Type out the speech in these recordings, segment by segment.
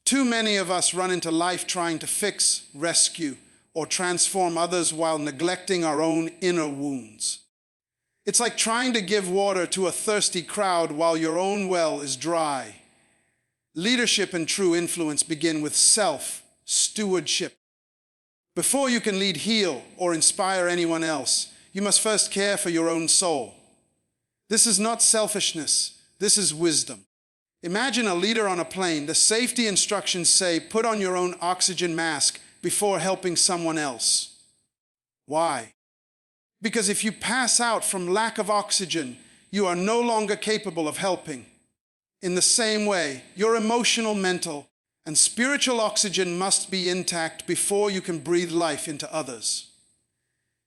Too many of us run into life trying to fix, rescue, or transform others while neglecting our own inner wounds. It's like trying to give water to a thirsty crowd while your own well is dry. Leadership and true influence begin with self-stewardship. Before you can lead, heal, or inspire anyone else, you must first care for your own soul. This is not selfishness, this is wisdom. Imagine a leader on a plane. The safety instructions say, put on your own oxygen mask before helping someone else. Why? Because if you pass out from lack of oxygen, you are no longer capable of helping. In the same way, your emotional, mental, and spiritual oxygen must be intact before you can breathe life into others.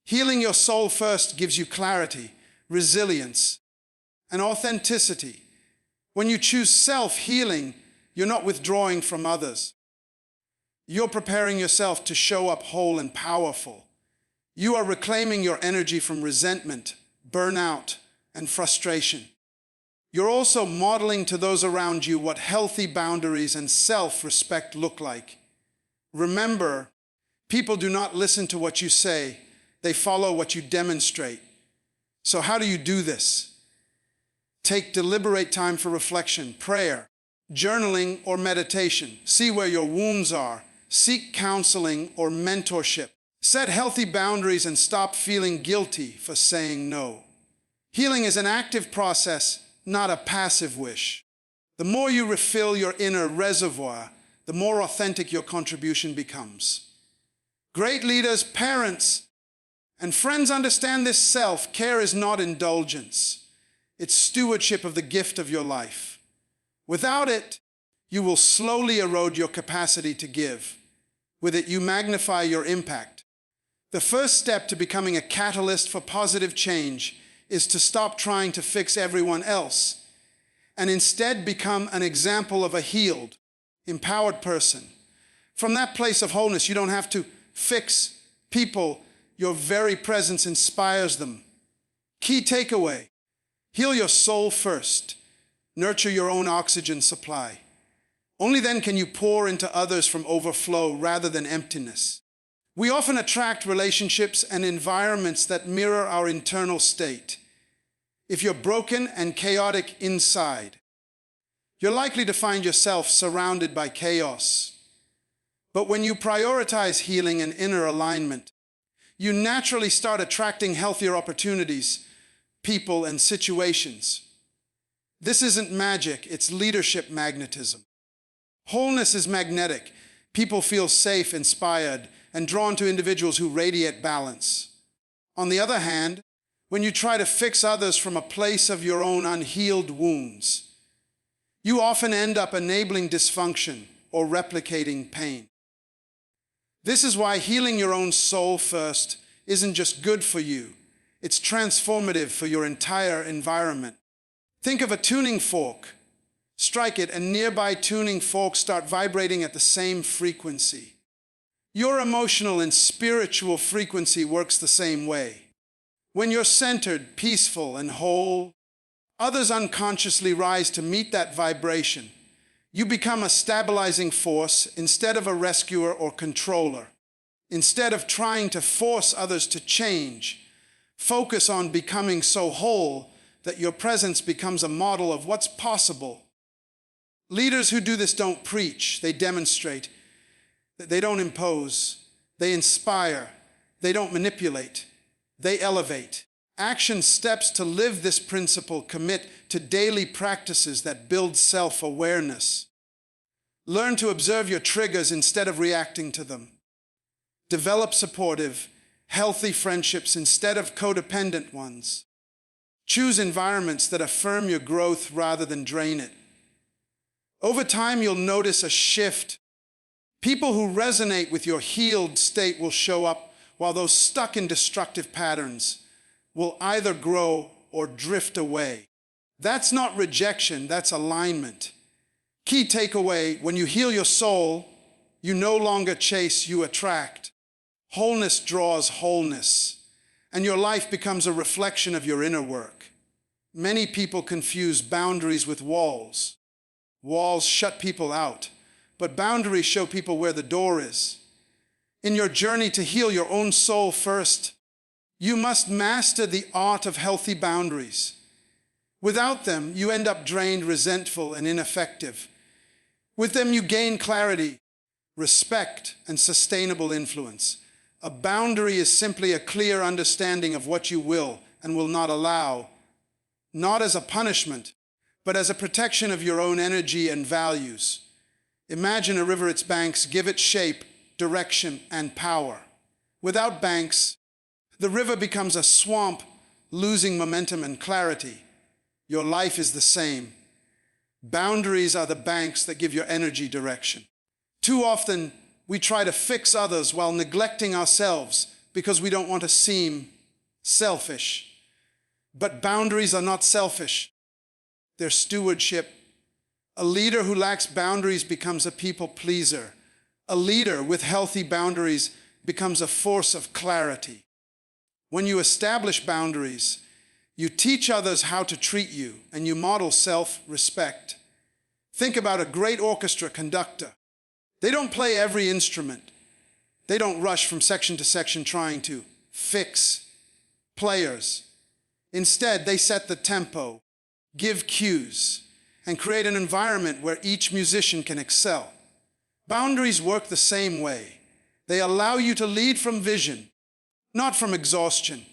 Healing your soul first gives you clarity, resilience, and authenticity. When you choose self-healing, you're not withdrawing from others. You're preparing yourself to show up whole and powerful. You are reclaiming your energy from resentment, burnout, and frustration. You're also modeling to those around you what healthy boundaries and self-respect look like. Remember, people do not listen to what you say, they follow what you demonstrate. So how do you do this? Take deliberate time for reflection, prayer, journaling, or meditation. See where your wounds are. Seek counseling or mentorship. Set healthy boundaries and stop feeling guilty for saying no. Healing is an active process, not a passive wish. The more you refill your inner reservoir, the more authentic your contribution becomes. Great leaders, parents, and friends understand this. Self-care is not indulgence. It's stewardship of the gift of your life. Without it, you will slowly erode your capacity to give. With it, you magnify your impact. The first step to becoming a catalyst for positive change is to stop trying to fix everyone else and instead become an example of a healed, empowered person. From that place of wholeness, you don't have to fix people. Your very presence inspires them. Key takeaway: heal your soul first. Nurture your own oxygen supply. Only then can you pour into others from overflow rather than emptiness. We often attract relationships and environments that mirror our internal state. If you're broken and chaotic inside, you're likely to find yourself surrounded by chaos. But when you prioritize healing and inner alignment, you naturally start attracting healthier opportunities, people, and situations. This isn't magic, it's leadership magnetism. Wholeness is magnetic. People feel safe, inspired, and drawn to individuals who radiate balance. On the other hand, when you try to fix others from a place of your own unhealed wounds, you often end up enabling dysfunction or replicating pain. This is why healing your own soul first isn't just good for you, it's transformative for your entire environment. Think of a tuning fork. Strike it, and nearby tuning forks start vibrating at the same frequency. Your emotional and spiritual frequency works the same way. When you're centered, peaceful, and whole, others unconsciously rise to meet that vibration. You become a stabilizing force instead of a rescuer or controller. Instead of trying to force others to change, focus on becoming so whole that your presence becomes a model of what's possible. Leaders who do this don't preach, they demonstrate. They don't impose, they inspire. They don't manipulate, they elevate. Action steps to live this principle commit to daily practices that build self-awareness. Learn to observe your triggers instead of reacting to them. Develop supportive, healthy friendships instead of codependent ones. Choose environments that affirm your growth rather than drain it. Over time, you'll notice a shift. People who resonate with your healed state will show up, while those stuck in destructive patterns will either grow or drift away. That's not rejection, that's alignment. Key takeaway: when you heal your soul, you no longer chase, you attract. Wholeness draws wholeness, and your life becomes a reflection of your inner work. Many people confuse boundaries with walls. Walls shut people out, but boundaries show people where the door is. In your journey to heal your own soul first, you must master the art of healthy boundaries. Without them, you end up drained, resentful, and ineffective. With them, you gain clarity, respect, and sustainable influence. A boundary is simply a clear understanding of what you will and will not allow, not as a punishment, but as a protection of your own energy and values. Imagine a river, its banks give it shape, direction, and power. Without banks, the river becomes a swamp, losing momentum and clarity. Your life is the same. Boundaries are the banks that give your energy direction. Too often, we try to fix others while neglecting ourselves because we don't want to seem selfish. But boundaries are not selfish. They're stewardship. A leader who lacks boundaries becomes a people pleaser. A leader with healthy boundaries becomes a force of clarity. When you establish boundaries, you teach others how to treat you, and you model self-respect. Think about a great orchestra conductor. They don't play every instrument. They don't rush from section to section trying to fix players. Instead, they set the tempo, give cues, and create an environment where each musician can excel. Boundaries work the same way. They allow you to lead from vision, not from exhaustion.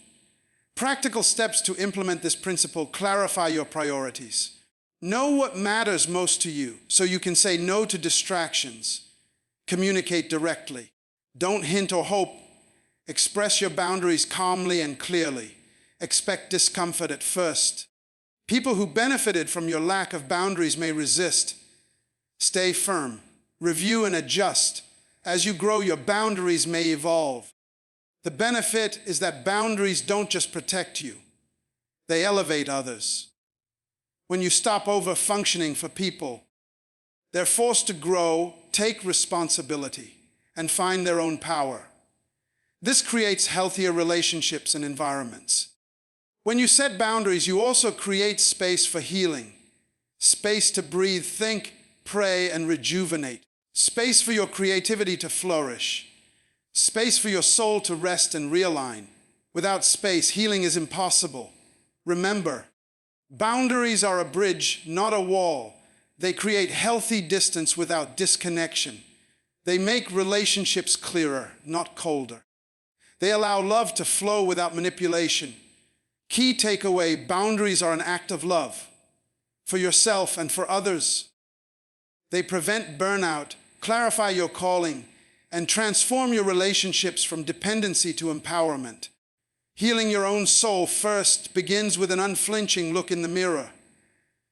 Practical steps to implement this principle: clarify your priorities. Know what matters most to you so you can say no to distractions. Communicate directly. Don't hint or hope. Express your boundaries calmly and clearly. Expect discomfort at first. People who benefited from your lack of boundaries may resist. Stay firm. Review and adjust. As you grow, your boundaries may evolve. The benefit is that boundaries don't just protect you. They elevate others. When you stop over-functioning for people, they're forced to grow, take responsibility, and find their own power. This creates healthier relationships and environments. When you set boundaries, you also create space for healing, space to breathe, think, pray, and rejuvenate, space for your creativity to flourish, space for your soul to rest and realign. Without space, healing is impossible. Remember, boundaries are a bridge, not a wall. They create healthy distance without disconnection. They make relationships clearer, not colder. They allow love to flow without manipulation. Key takeaway: boundaries are an act of love for yourself and for others. They prevent burnout, clarify your calling, and transform your relationships from dependency to empowerment. Healing your own soul first begins with an unflinching look in the mirror.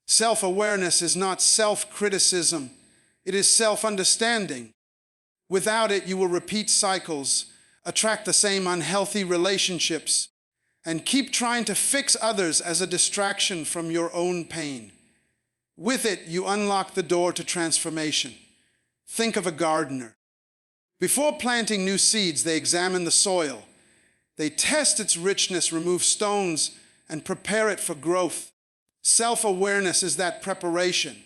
Self-awareness is not self-criticism, it is self-understanding. Without it, you will repeat cycles, attract the same unhealthy relationships, and keep trying to fix others as a distraction from your own pain. With it, you unlock the door to transformation. Think of a gardener. Before planting new seeds, they examine the soil. They test its richness, remove stones, and prepare it for growth. Self-awareness is that preparation.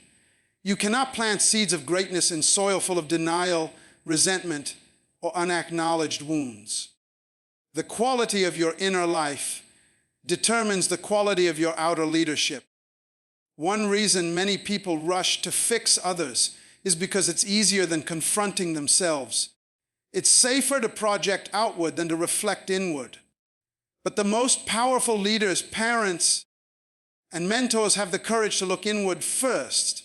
You cannot plant seeds of greatness in soil full of denial, resentment, or unacknowledged wounds. The quality of your inner life determines the quality of your outer leadership. One reason many people rush to fix others is because it's easier than confronting themselves. It's safer to project outward than to reflect inward. But the most powerful leaders, parents, and mentors have the courage to look inward first.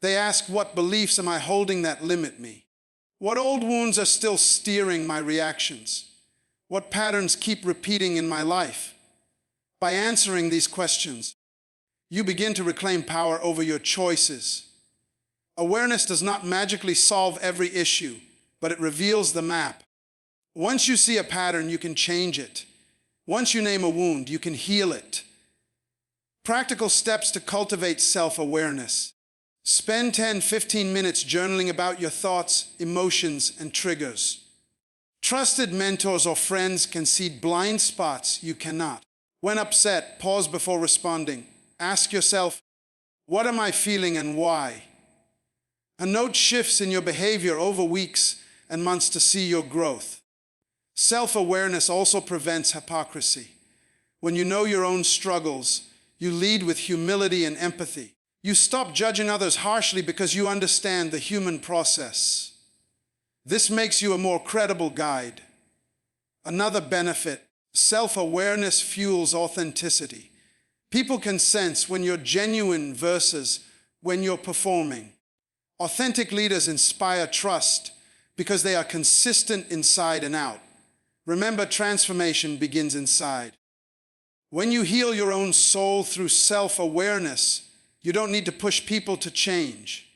They ask, what beliefs am I holding that limit me? What old wounds are still steering my reactions? What patterns keep repeating in my life? By answering these questions, you begin to reclaim power over your choices. Awareness does not magically solve every issue, but it reveals the map. Once you see a pattern, you can change it. Once you name a wound, you can heal it. Practical steps to cultivate self-awareness. Spend 10-15 minutes journaling about your thoughts, emotions, and triggers. Trusted mentors or friends can see blind spots you cannot. When upset, pause before responding. Ask yourself, what am I feeling and why? And note shifts in your behavior over weeks and months to see your growth. Self-awareness also prevents hypocrisy. When you know your own struggles, you lead with humility and empathy. You stop judging others harshly because you understand the human process. This makes you a more credible guide. Another benefit, self-awareness fuels authenticity. People can sense when you're genuine versus when you're performing. Authentic leaders inspire trust because they are consistent inside and out. Remember, transformation begins inside. When you heal your own soul through self-awareness, you don't need to push people to change.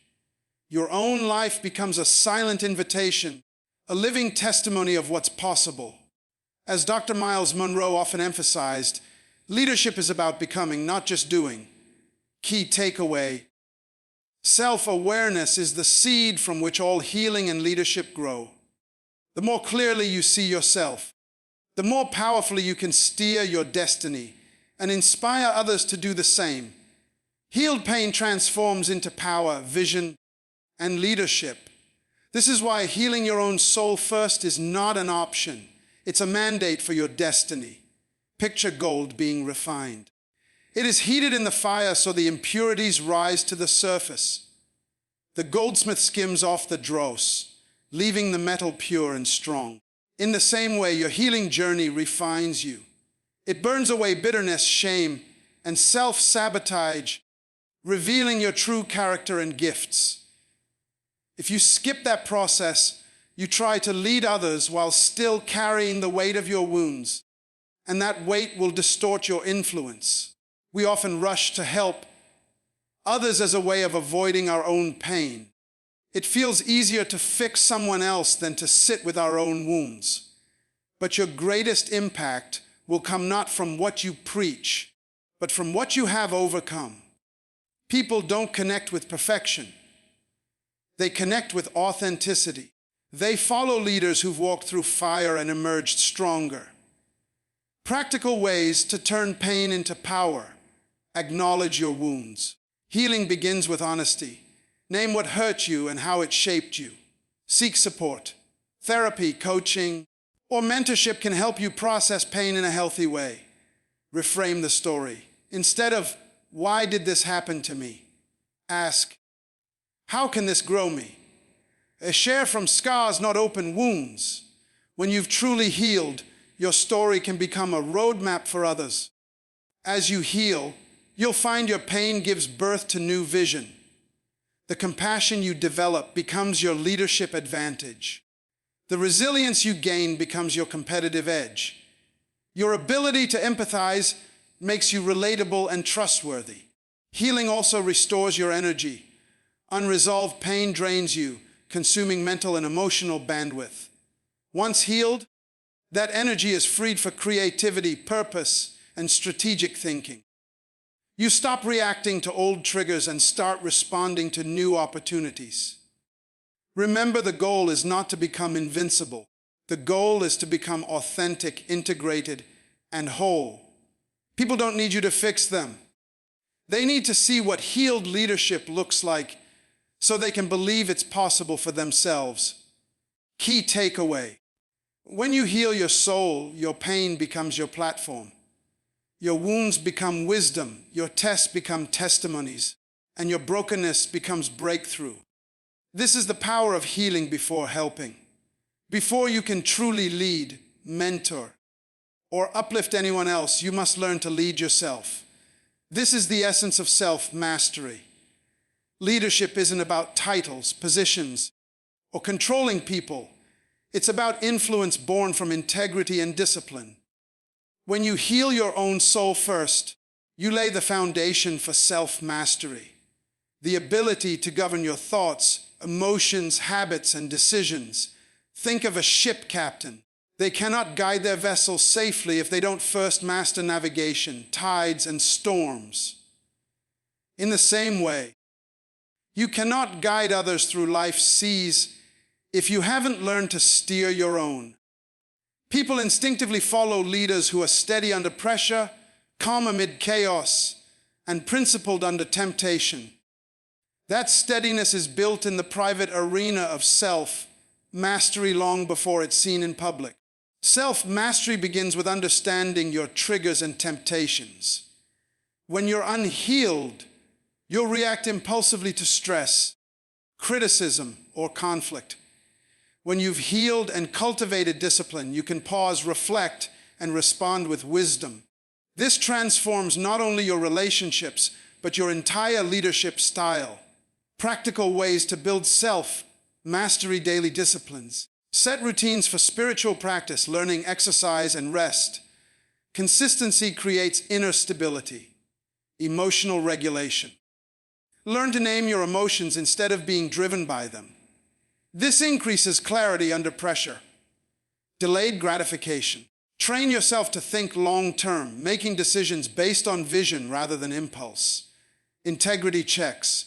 Your own life becomes a silent invitation, a living testimony of what's possible. As Dr. Myles Munroe often emphasized, leadership is about becoming, not just doing. Key takeaway: self-awareness is the seed from which all healing and leadership grow. The more clearly you see yourself, the more powerfully you can steer your destiny and inspire others to do the same. Healed pain transforms into power, vision, and leadership. This is why healing your own soul first is not an option. It's a mandate for your destiny. Picture gold being refined. It is heated in the fire so the impurities rise to the surface. The goldsmith skims off the dross, leaving the metal pure and strong. In the same way, your healing journey refines you. It burns away bitterness, shame, and self-sabotage, revealing your true character and gifts. If you skip that process, you try to lead others while still carrying the weight of your wounds, and that weight will distort your influence. We often rush to help others as a way of avoiding our own pain. It feels easier to fix someone else than to sit with our own wounds. But your greatest impact will come not from what you preach, but from what you have overcome. People don't connect with perfection. They connect with authenticity. They follow leaders who've walked through fire and emerged stronger. Practical ways to turn pain into power. Acknowledge your wounds. Healing begins with honesty. Name what hurt you and how it shaped you. Seek support. Therapy, coaching, or mentorship can help you process pain in a healthy way. Reframe the story. Instead of, "Why did this happen to me?" ask, "How can this grow me?" Share from scars, not open wounds. When you've truly healed, your story can become a roadmap for others. As you heal, you'll find your pain gives birth to new vision. The compassion you develop becomes your leadership advantage. The resilience you gain becomes your competitive edge. Your ability to empathize makes you relatable and trustworthy. Healing also restores your energy. Unresolved pain drains you, consuming mental and emotional bandwidth. Once healed, that energy is freed for creativity, purpose, and strategic thinking. You stop reacting to old triggers and start responding to new opportunities. Remember, the goal is not to become invincible. The goal is to become authentic, integrated, and whole. People don't need you to fix them. They need to see what healed leadership looks like so they can believe it's possible for themselves. Key takeaway: when you heal your soul, your pain becomes your platform. Your wounds become wisdom, your tests become testimonies, and your brokenness becomes breakthrough. This is the power of healing before helping. Before you can truly lead, mentor, or uplift anyone else, you must learn to lead yourself. This is the essence of self-mastery. Leadership isn't about titles, positions, or controlling people. It's about influence born from integrity and discipline. When you heal your own soul first, you lay the foundation for self-mastery, the ability to govern your thoughts, emotions, habits, and decisions. Think of a ship captain. They cannot guide their vessel safely if they don't first master navigation, tides, and storms. In the same way, you cannot guide others through life's seas if you haven't learned to steer your own. People instinctively follow leaders who are steady under pressure, calm amid chaos, and principled under temptation. That steadiness is built in the private arena of self-mastery long before it's seen in public. Self-mastery begins with understanding your triggers and temptations. When you're unhealed, you'll react impulsively to stress, criticism, or conflict. When you've healed and cultivated discipline, you can pause, reflect, and respond with wisdom. This transforms not only your relationships, but your entire leadership style. Practical ways to build self-mastery daily disciplines. Set routines for spiritual practice, learning, exercise, and rest. Consistency creates inner stability. Emotional regulation. Learn to name your emotions instead of being driven by them. This increases clarity under pressure. Delayed gratification. Train yourself to think long-term, making decisions based on vision rather than impulse. Integrity checks.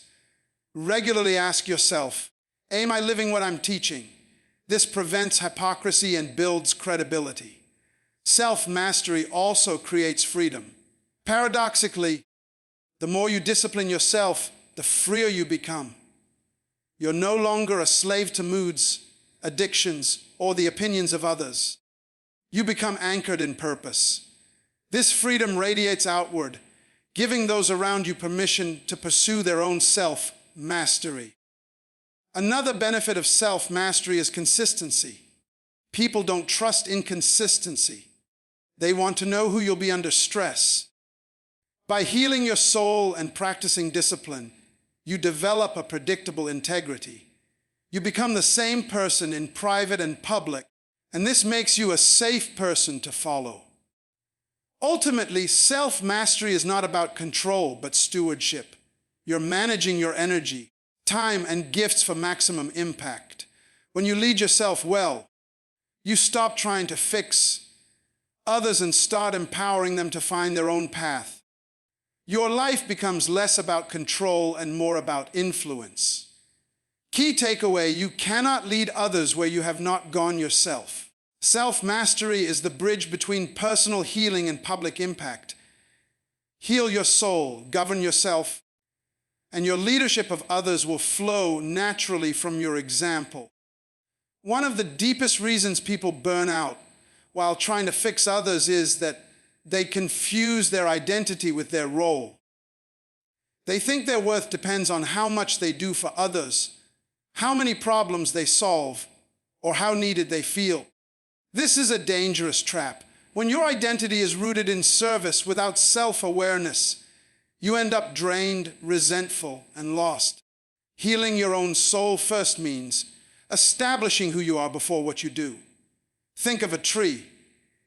Regularly ask yourself, am I living what I'm teaching? This prevents hypocrisy and builds credibility. Self-mastery also creates freedom. Paradoxically, the more you discipline yourself, the freer you become. You're no longer a slave to moods, addictions, or the opinions of others. You become anchored in purpose. This freedom radiates outward, giving those around you permission to pursue their own self-mastery. Another benefit of self-mastery is consistency. People don't trust inconsistency. They want to know who you'll be under stress. By healing your soul and practicing discipline, you develop a predictable integrity. You become the same person in private and public, and this makes you a safe person to follow. Ultimately, self-mastery is not about control, but stewardship. You're managing your energy, time, and gifts for maximum impact. When you lead yourself well, you stop trying to fix others and start empowering them to find their own path. Your life becomes less about control and more about influence. Key takeaway: you cannot lead others where you have not gone yourself. Self-mastery is the bridge between personal healing and public impact. Heal your soul, govern yourself, and your leadership of others will flow naturally from your example. One of the deepest reasons people burn out while trying to fix others is that they confuse their identity with their role. They think their worth depends on how much they do for others, how many problems they solve, or how needed they feel. This is a dangerous trap. When your identity is rooted in service without self-awareness, you end up drained, resentful, and lost. Healing your own soul first means establishing who you are before what you do. Think of a tree.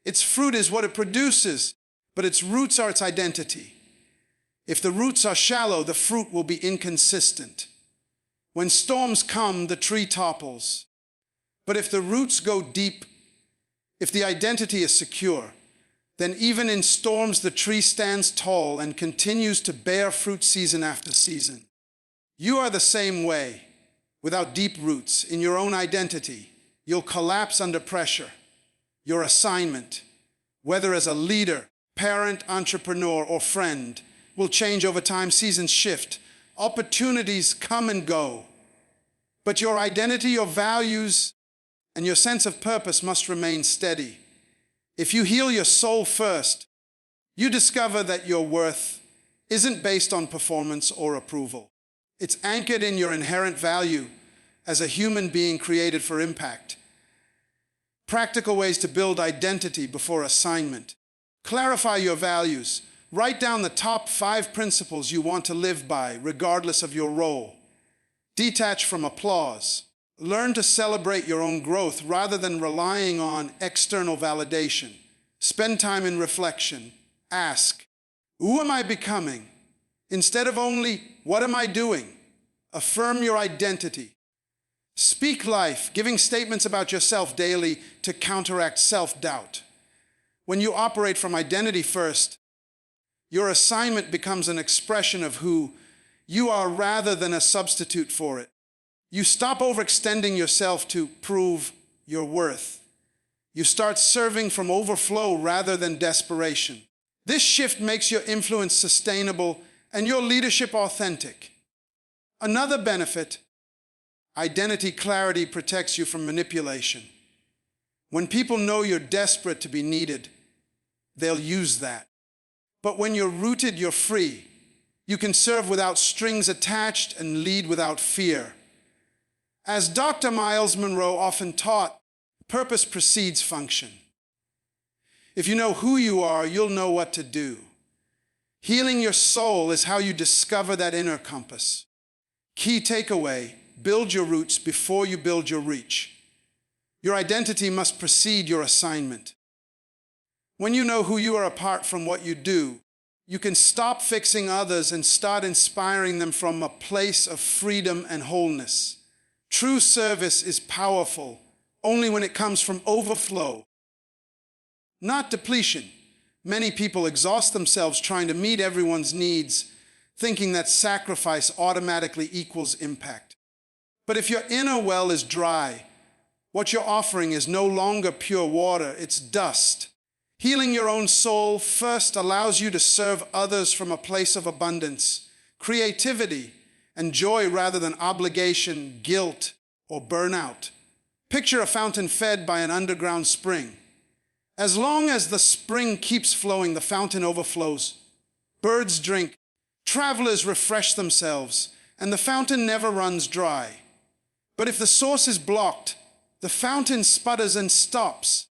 Its fruit is what it produces, but its roots are its identity. If the roots are shallow, the fruit will be inconsistent. When storms come, the tree topples. But if the roots go deep, if the identity is secure, then even in storms the tree stands tall and continues to bear fruit season after season. You are the same way. Without deep roots in your own identity, you'll collapse under pressure. Your assignment, whether as a leader, parent, entrepreneur, or friend, will change over time. Seasons shift. Opportunities come and go. But your identity, your values, and your sense of purpose must remain steady. If you heal your soul first, you discover that your worth isn't based on performance or approval. It's anchored in your inherent value as a human being created for impact. Practical ways to build identity before assignment. Clarify your values. Write down the top 5 principles you want to live by, regardless of your role. Detach from applause. Learn to celebrate your own growth rather than relying on external validation. Spend time in reflection. Ask, who am I becoming? Instead of only, what am I doing? Affirm your identity. Speak life, giving statements about yourself daily to counteract self-doubt. When you operate from identity first, your assignment becomes an expression of who you are rather than a substitute for it. You stop overextending yourself to prove your worth. You start serving from overflow rather than desperation. This shift makes your influence sustainable and your leadership authentic. Another benefit, identity clarity protects you from manipulation. When people know you're desperate to be needed, they'll use that. But when you're rooted, you're free. You can serve without strings attached and lead without fear. As Dr. Myles Munroe often taught, purpose precedes function. If you know who you are, you'll know what to do. Healing your soul is how you discover that inner compass. Key takeaway, build your roots before you build your reach. Your identity must precede your assignment. When you know who you are apart from what you do, you can stop fixing others and start inspiring them from a place of freedom and wholeness. True service is powerful only when it comes from overflow, not depletion. Many people exhaust themselves trying to meet everyone's needs, thinking that sacrifice automatically equals impact. But if your inner well is dry, what you're offering is no longer pure water, it's dust. Healing your own soul first allows you to serve others from a place of abundance, creativity, and joy rather than obligation, guilt, or burnout. Picture a fountain fed by an underground spring. As long as the spring keeps flowing, the fountain overflows. Birds drink, travelers refresh themselves, and the fountain never runs dry. But if the source is blocked, the fountain sputters and stops.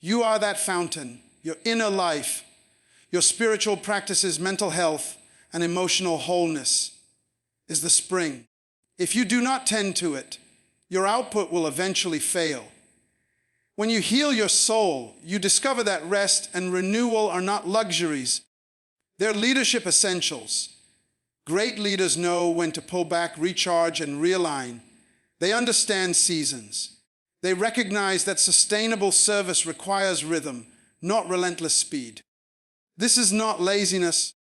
You are that fountain, your inner life, your spiritual practices, mental health, and emotional wholeness is the spring. If you do not tend to it, your output will eventually fail. When you heal your soul, you discover that rest and renewal are not luxuries. They're leadership essentials. Great leaders know when to pull back, recharge, and realign. They understand seasons. They recognize that sustainable service requires rhythm, not relentless speed. This is not laziness.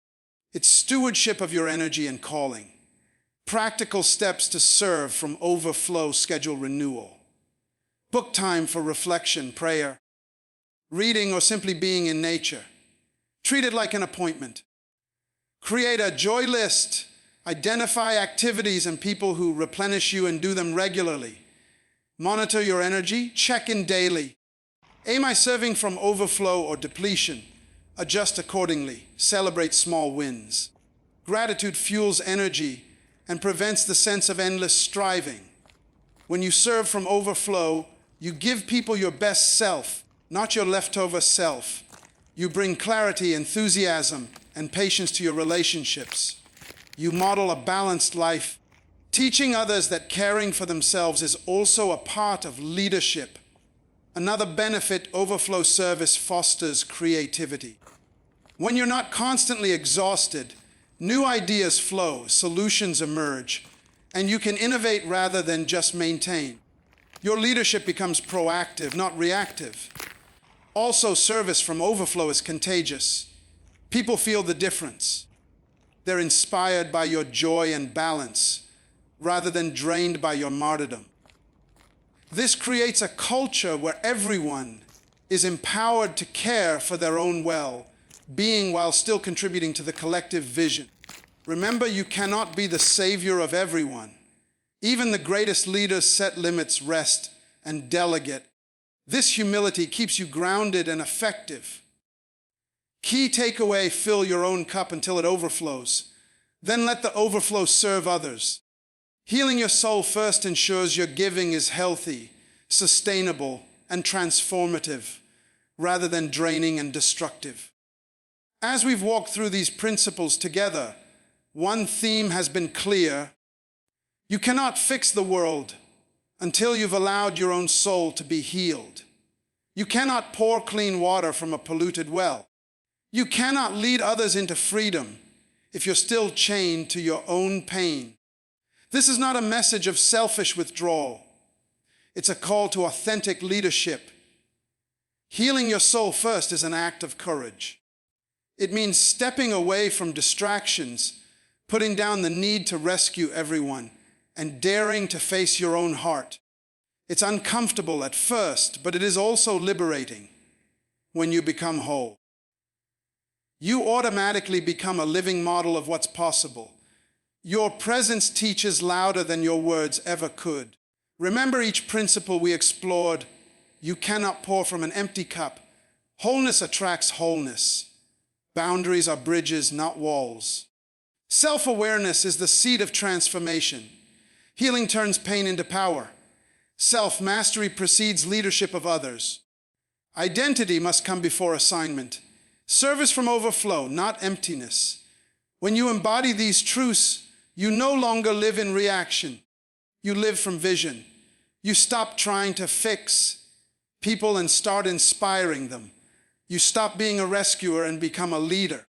It's stewardship of your energy and calling. Practical steps to serve from overflow, schedule renewal. Book time for reflection, prayer, reading, or simply being in nature. Treat it like an appointment. Create a joy list. Identify activities and people who replenish you and do them regularly. Monitor your energy. Check in daily. Am I serving from overflow or depletion? Adjust accordingly. Celebrate small wins. Gratitude fuels energy and prevents the sense of endless striving. When you serve from overflow, you give people your best self, not your leftover self. You bring clarity, enthusiasm, and patience to your relationships. You model a balanced life, teaching others that caring for themselves is also a part of leadership. Another benefit, overflow service fosters creativity. When you're not constantly exhausted, new ideas flow, solutions emerge, and you can innovate rather than just maintain. Your leadership becomes proactive, not reactive. Also, service from overflow is contagious. People feel the difference. They're inspired by your joy and balance, rather than drained by your martyrdom. This creates a culture where everyone is empowered to care for their own well-being while still contributing to the collective vision. Remember, you cannot be the savior of everyone. Even the greatest leaders set limits, rest, and delegate. This humility keeps you grounded and effective. Key takeaway, fill your own cup until it overflows. Then let the overflow serve others. Healing your soul first ensures your giving is healthy, sustainable, and transformative, rather than draining and destructive. As we've walked through these principles together, one theme has been clear. You cannot fix the world until you've allowed your own soul to be healed. You cannot pour clean water from a polluted well. You cannot lead others into freedom if you're still chained to your own pain. This is not a message of selfish withdrawal. It's a call to authentic leadership. Healing your soul first is an act of courage. It means stepping away from distractions, putting down the need to rescue everyone, and daring to face your own heart. It's uncomfortable at first, but it is also liberating when you become whole. You automatically become a living model of what's possible. Your presence teaches louder than your words ever could. Remember each principle we explored. You cannot pour from an empty cup. Wholeness attracts wholeness. Boundaries are bridges, not walls. Self-awareness is the seed of transformation. Healing turns pain into power. Self-mastery precedes leadership of others. Identity must come before assignment. Service from overflow, not emptiness. When you embody these truths, you no longer live in reaction. You live from vision. You stop trying to fix people and start inspiring them. You stop being a rescuer and become a leader.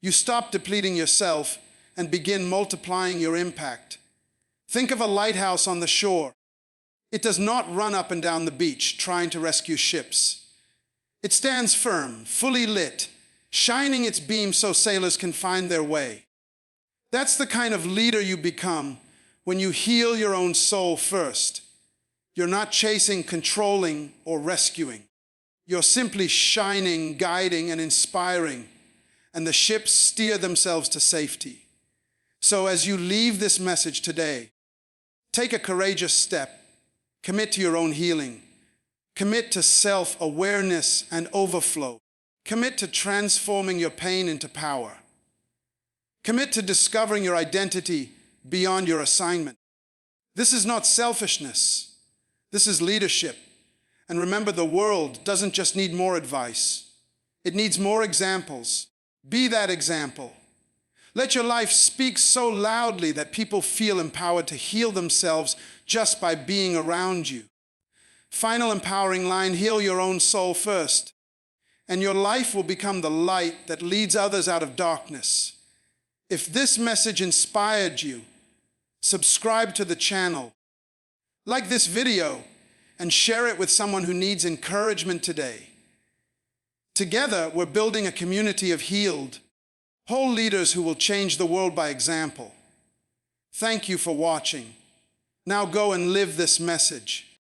You stop depleting yourself and begin multiplying your impact. Think of a lighthouse on the shore. It does not run up and down the beach trying to rescue ships. It stands firm, fully lit, shining its beam so sailors can find their way. That's the kind of leader you become when you heal your own soul first. You're not chasing, controlling, or rescuing. You're simply shining, guiding, and inspiring, and the ships steer themselves to safety. So as you leave this message today, take a courageous step. Commit to your own healing. Commit to self-awareness and overflow. Commit to transforming your pain into power. Commit to discovering your identity beyond your assignment. This is not selfishness. This is leadership. And remember, the world doesn't just need more advice. It needs more examples. Be that example. Let your life speak so loudly that people feel empowered to heal themselves just by being around you. Final empowering line, heal your own soul first, and your life will become the light that leads others out of darkness. If this message inspired you, subscribe to the channel, like this video, and share it with someone who needs encouragement today. Together, we're building a community of healed, whole leaders who will change the world by example. Thank you for watching. Now go and live this message.